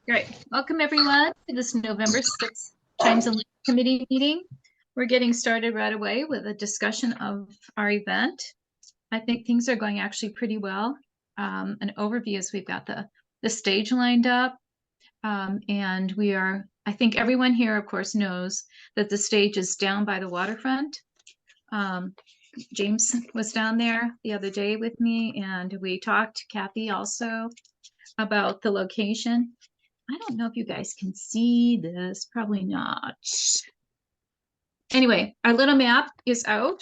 Great. Welcome everyone to this November 6th Chimes and Light Committee meeting. We're getting started right away with a discussion of our event. I think things are going actually pretty well. An overview is we've got the stage lined up, and I think everyone here, of course, knows that the stage is down by the waterfront. James was down there the other day with me, and we talked to Kathy also about the location. I don't know if you guys can see this, probably not. Anyway, our little map is out.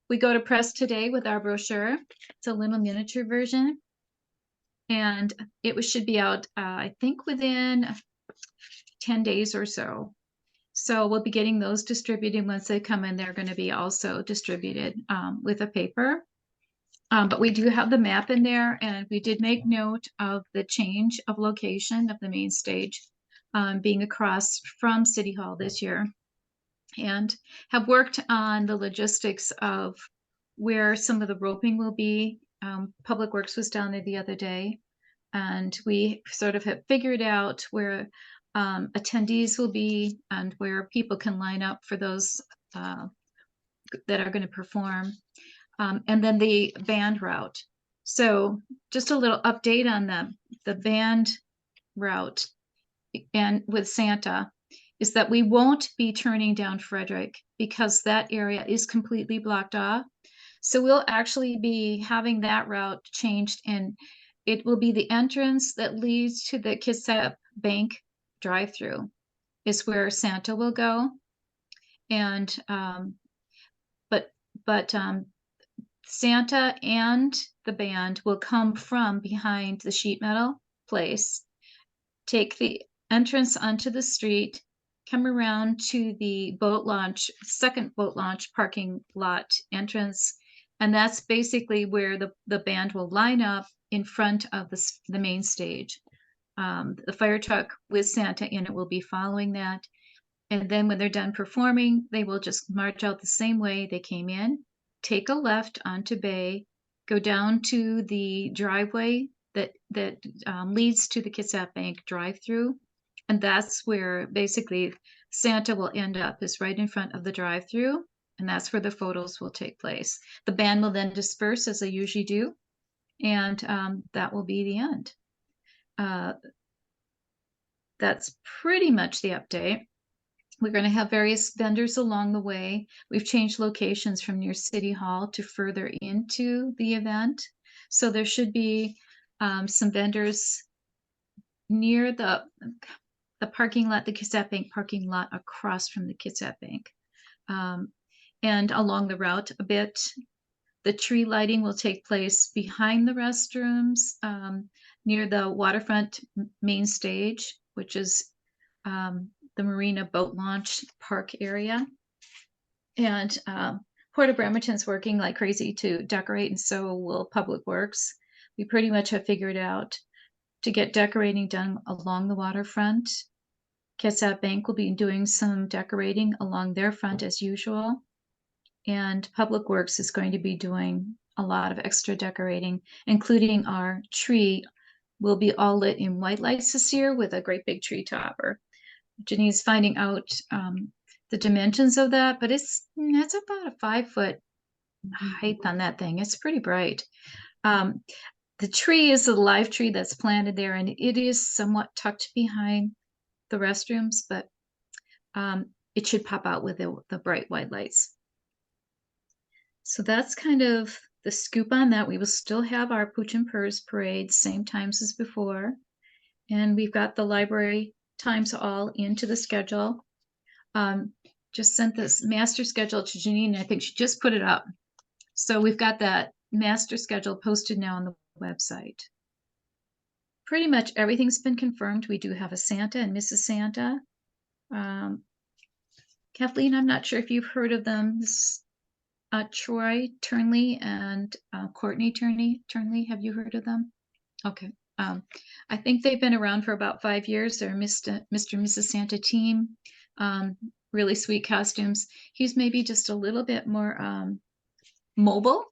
We go to press today with our brochure. It's a little miniature version. And it should be out, I think, within 10 days or so. So we'll be getting those distributed. Once they come in, they're going to be also distributed with a paper. But we do have the map in there, and we did make note of the change of location of the main stage being across from City Hall this year, and have worked on the logistics of where some of the roping will be. Public Works was down there the other day, and we sort of have figured out where attendees will be and where people can line up for those that are going to perform. And then the band route. So just a little update on the band route and with Santa is that we won't be turning down Frederick because that area is completely blocked off. So we'll actually be having that route changed, and it will be the entrance that leads to the Kitsap Bank drive-through is where Santa will go. And but Santa and the band will come from behind the sheet metal place, take the entrance onto the street, come around to the boat launch, second boat launch parking lot entrance, and that's basically where the band will line up in front of the main stage. The fire truck with Santa in it will be following that, and then when they're done performing, they will just march out the same way they came in, take a left onto Bay, go down to the driveway that leads to the Kitsap Bank drive-through, and that's where basically Santa will end up, is right in front of the drive-through, and that's where the photos will take place. The band will then disperse as they usually do, and that will be the end. That's pretty much the update. We're going to have various vendors along the way. We've changed locations from near City Hall to further into the event. So there should be some vendors near the parking lot, the Kitsap Bank parking lot across from the Kitsap Bank. And along the route a bit, the tree lighting will take place behind the restrooms near the waterfront main stage, which is the Marina Boat Launch Park area. And Port of Bremerton's working like crazy to decorate, and so will Public Works. We pretty much have figured out to get decorating done along the waterfront. Kitsap Bank will be doing some decorating along their front as usual. And Public Works is going to be doing a lot of extra decorating, including our tree will be all lit in white lights this year with a great big tree topper. Janine's finding out the dimensions of that, but it's about a 5-foot height on that thing. It's pretty bright. The tree is a live tree that's planted there, and it is somewhat tucked behind the restrooms, but it should pop out with the bright white lights. So that's kind of the scoop on that. We will still have our Pooch and Purrs parade, same times as before. And we've got the library times all into the schedule. Just sent this master schedule to Janine. I think she just put it up. So we've got that master schedule posted now on the website. Pretty much everything's been confirmed. We do have a Santa and Mrs. Santa. Kathleen, I'm not sure if you've heard of them. This Troy Turnley and Courtney Turnley. Have you heard of them? Okay. I think they've been around for about 5 years. They're Mr. and Mrs. Santa team. Really sweet costumes. He's maybe just a little bit more mobile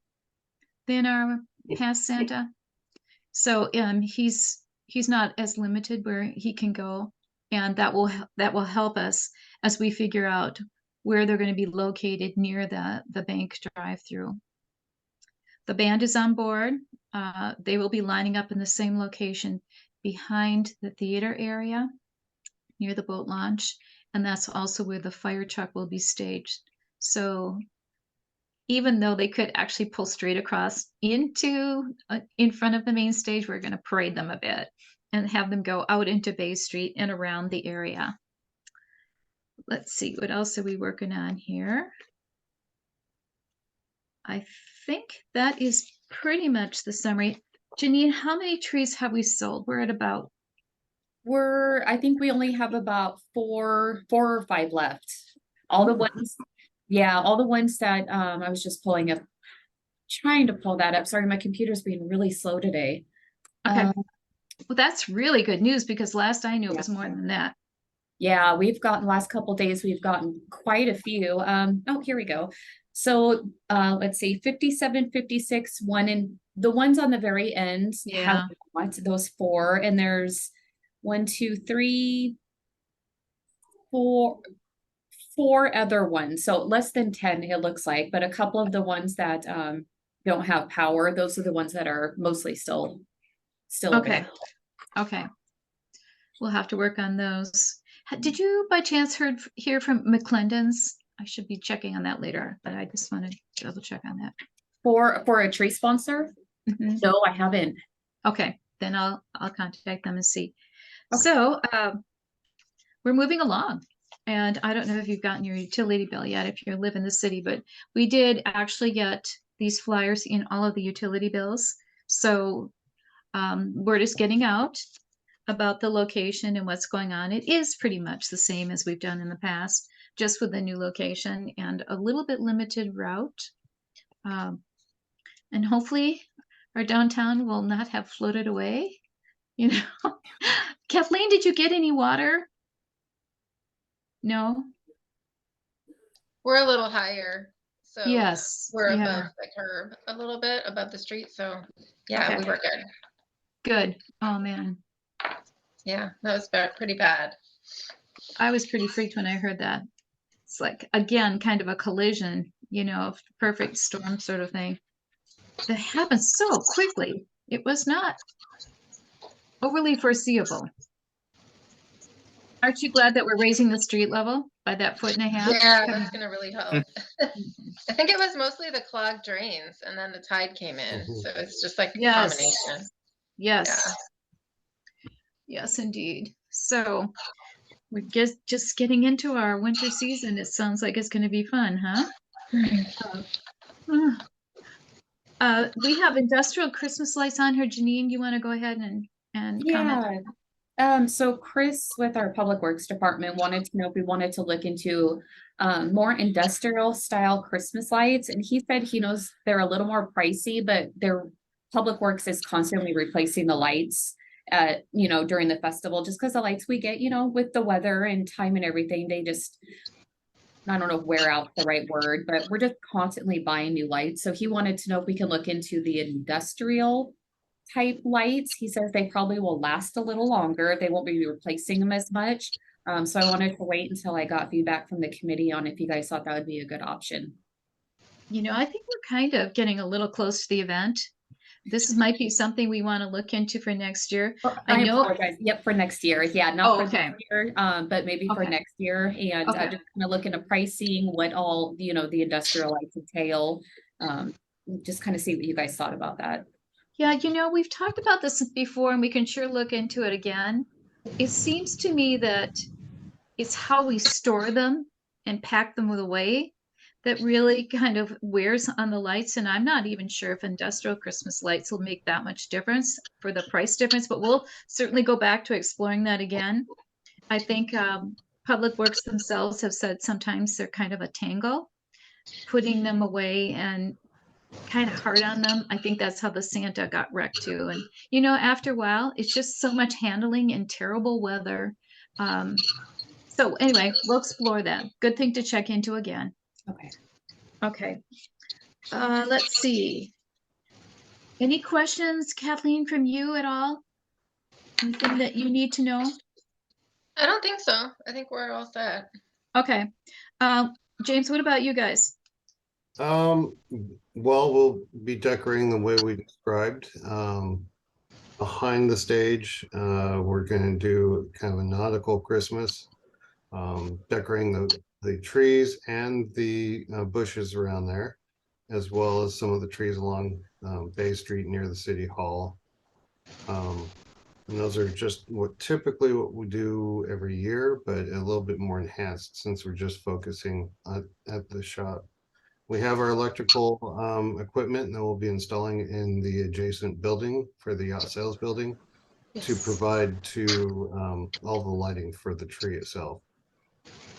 than our past Santa. So he's he's not as limited where he can go, and that will help us as we figure out where they're going to be located near the bank drive-through. The band is on board. They will be lining up in the same location behind the theater area near the boat launch, and that's also where the fire truck will be staged. So even though they could actually pull straight across into in front of the main stage, we're going to parade them a bit and have them go out into Bay Street and around the area. Let's see, what else are we working on here? I think that is pretty much the summary. Janine, how many trees have we sold? We're at about. I think we only have about four or five left. All the ones, yeah, all the ones that I was just trying to pull that up. Sorry, my computer's being really slow today. Okay. Well, that's really good news because last I knew it was more than that. Yeah, last couple days, we've gotten quite a few. Oh, here we go. So let's see, 57, 56, the ones on the very end have those four, and there's 1, 2, 3, 4 other ones. So less than 10, it looks like, but a couple of the ones that don't have power, those are the ones that are mostly still Okay. available. Okay. We'll have to work on those. Did you by chance hear from McClendon's? I should be checking on that later, but I just wanted to double check on that. For a tree sponsor? No, I haven't. Okay, then I'll contact them and see. Okay. So we're moving along, and I don't know if you've gotten your utility bill yet if you live in the city, but we did actually get these flyers in all of the utility bills. So word is getting out about the location and what's going on. It is pretty much the same as we've done in the past, just with a new location and a little bit limited route. And hopefully our downtown will not have floated away. You know, Kathleen, did you get any water? No? We're a little higher. So yes, we're above the curb a little bit, above the street. So yeah, we were good. Good. Oh man. Yeah, that was pretty bad. I was pretty freaked when I heard that. It's like, again, kind of a collision, you know, perfect storm sort of thing. That happened so quickly. It was not overly foreseeable. Aren't you glad that we're raising the street level by that 1.5 feet? Yeah, that's going to really help. I think it was mostly the clogged drains, and then the tide came in. So it's just like a combination. Yes. Yeah. Yes, indeed. So we're just getting into our winter season. It sounds like it's going to be fun, huh? We have industrial Christmas lights on here. Janine, you want to go ahead and comment? So Chris with our Public Works Department wanted to know if we wanted to look into more industrial style Christmas lights. And he said he knows they're a little more pricey, but their Public Works is constantly replacing the lights during the festival, just because the lights we get, with the weather and time and everything, they just, I don't know if wear out the right word, but we're just constantly buying new lights. So he wanted to know if we can look into the industrial type lights. He says they probably will last a little longer. They won't be replacing them as much. So I wanted to wait until I got feedback from the committee on if you guys thought that would be a good option. You know, I think we're kind of getting a little close to the event. This might be something we want to look into for next year. I apologize. Yep, for next year. Yeah, not for this year, but maybe for next year. And just kind of look into pricing, what all, the industrial lights entail. Just kind of see what you guys thought about that. Yeah, we've talked about this before, and we can sure look into it again. It seems to me that it's how we store them and pack them away that really kind of wears on the lights. And I'm not even sure if industrial Christmas lights will make that much difference for the price difference, but we'll certainly go back to exploring that again. I think Public Works themselves have said sometimes they're kind of a tangle, putting them away and kind of hard on them. I think that's how the Santa got wrecked too. And, after a while, it's just so much handling in terrible weather. So anyway, we'll explore that. Good thing to check into again. Okay. Let's see. Any questions, Kathleen, from you at all? Anything that you need to know? I don't think so. I think we're all set. Okay. James, what about you guys? Um, well, we'll be decorating the way we described. Behind the stage, we're gonna do kind of a nautical Christmas. Decorating the trees and the bushes around there, as well as some of the trees along Bay Street near the city hall. And those are just typically what we do every year, but a little bit more enhanced since we're just focusing at the shop. We have our electrical equipment that we'll be installing in the adjacent building for the yacht sales building to Yes. provide to all the lighting for the tree itself.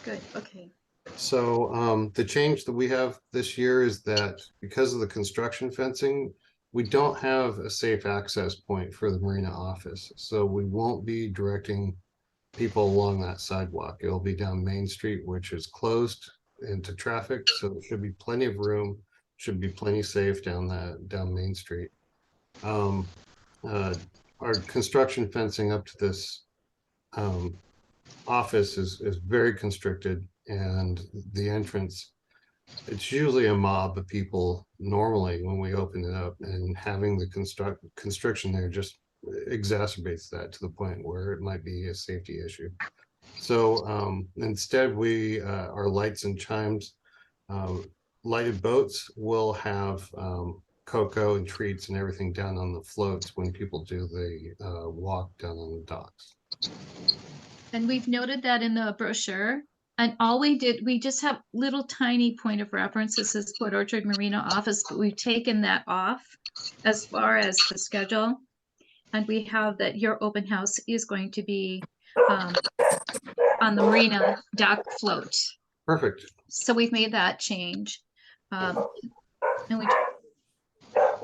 Good. Okay. So the change that we have this year is that because of the construction fencing, we don't have a safe access point for the marina office. So we won't be directing people along that sidewalk. It'll be down Main Street, which is closed into traffic. So there should be plenty of room, should be plenty safe down Main Street. Our construction fencing up to this office is very constricted, and the entrance, it's usually a mob of people normally when we open it up, and having the constriction there just exacerbates that to the point where it might be a safety issue. So instead, our lights and chimes, lighted boats will have cocoa and treats and everything down on the floats when people do the walk down on the docks. And we've noted that in the brochure. And all we did, we just have little tiny point of reference. This is Port Orchard Marina office, but we've taken that off as far as the schedule. And we have that your open house is going to be on the marina dock float. Perfect. So we've made that change. And we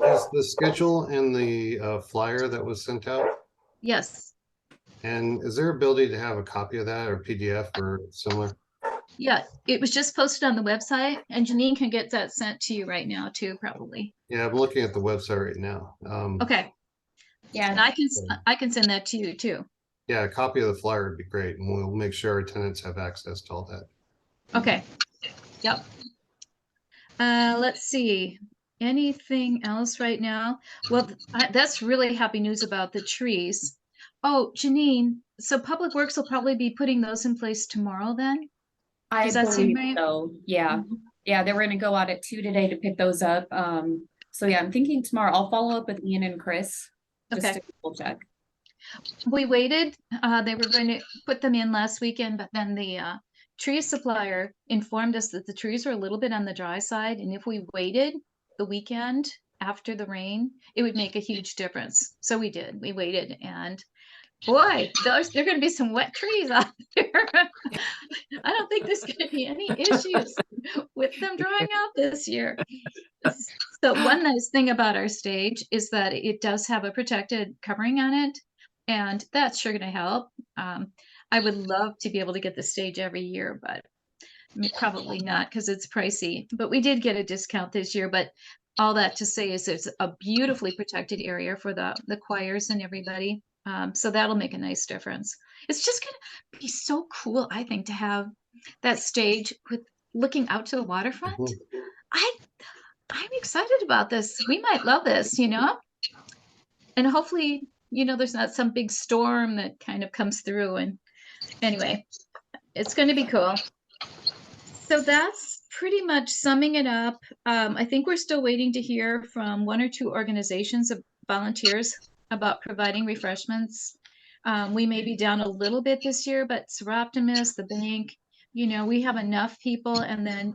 Is the schedule and the flyer that was sent out? yes. And is there ability to have a copy of that or PDF or similar? Yeah, it was just posted on the website, and Janine can get that sent to you right now too, probably. Yeah, I'm looking at the website right now. Okay. Yeah. And I can send that to you too. Yeah, a copy of the flyer would be great, and we'll make sure our tenants have access to all that. Okay. Yep. Let's see. Anything else right now? Well, that's really happy news about the trees. Oh, Janine, so Public Works will probably be putting those in place tomorrow then? I Does that seem believe right? so. Yeah. Mhm. Yeah, they were gonna go out at 2 today to pick those up. So yeah, I'm thinking tomorrow. I'll follow up with Ian and Chris just Okay. to double check. We waited. They were going to put them in last weekend, but then the tree supplier informed us that the trees were a little bit on the dry side, and if we waited the weekend after the rain, it would make a huge difference. So we did. We waited, and boy, there are going to be some wet trees out there. I don't think there's going to be any issues with them drying out this year. So one nice thing about our stage is that it does have a protected covering on it, and that's sure going to help. I would love to be able to get the stage every year, but probably not because it's pricey. But we did get a discount this year. But all that to say is it's a beautifully protected area for the choirs and everybody. So that'll make a nice difference. It's just going to be so cool, I think, to have that stage with looking out to the waterfront. Mhm. I'm excited about this. We might love this, and hopefully, there's not some big storm that kind of comes through. And anyway, it's going to be cool. So that's pretty much summing it up. I think we're still waiting to hear from one or two organizations of volunteers about providing refreshments. We may be down a little bit this year, but Seroptimus, the bank, we have enough people. And then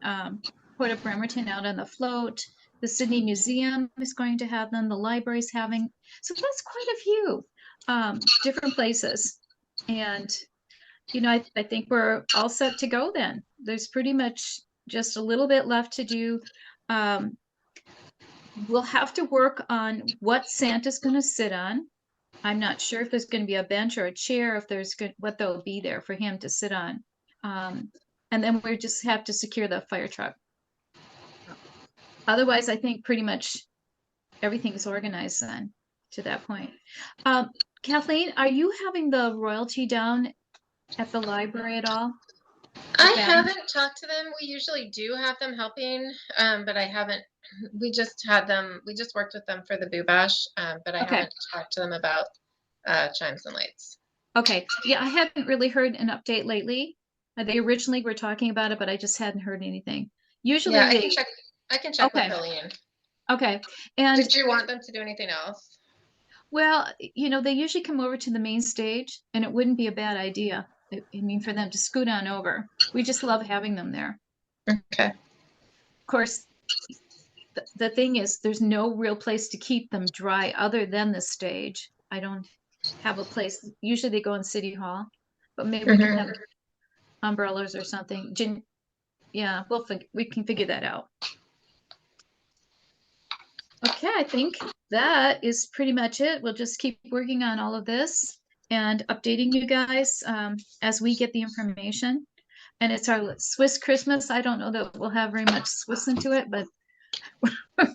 Port of Bremerton out on the float. The Sydney Museum is going to have them. The library's having. So that's quite a few different places. And I think we're all set to go then. There's pretty much just a little bit left to do. We'll have to work on what Santa's going to sit on. I'm not sure if there's going to be a bench or a chair, if there's what there'll be there for him to sit on. And then we just have to secure the fire truck. Otherwise, I think pretty much everything's organized then to that point. Kathleen, are you having the royalty down at the library at all? I Okay. haven't talked to them. We usually do have them helping, but I haven't. We just had them. We just worked with them for the Boo Bash, but I Okay. haven't talked to them about chimes and lights. Okay, yeah, I hadn't really heard an update lately. They originally were talking about it, but I just hadn't heard anything. Usually Yeah, they, I can check with okay, Colleen. okay. And Did you want them to do anything else? well, you know, they usually come over to the main stage, and it wouldn't be a bad idea. I mean, for them to scoot on over. We just love having them there. Okay. Of course, the thing is, there's no real place to keep them dry other than the stage. I don't have a place. Usually they go in City Hall, but maybe we can have umbrellas or something. Yeah, we can figure that out. Okay, I think that is pretty much it. We'll just keep working on all of this and updating you guys as we get the information. And it's our Swiss Christmas. I don't know that we'll have very much Swiss into it, but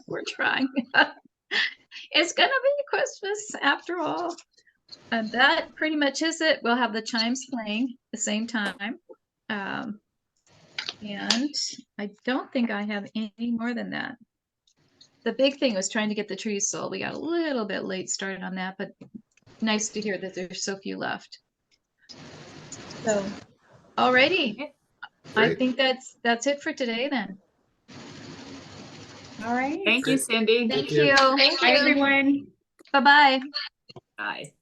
we're trying. It's gonna be Christmas after all. And that pretty much is it. We'll have the chimes playing at the same time. And I don't think I have any more than that. The big thing was trying to get the trees sold. We got a little bit late started on that, but nice to hear that there's so few left. So, alrighty. I think that's it for today then. All right. Thank you, Cindy. Thank you. you. Thank Bye, you. everyone. Bye-bye. Bye.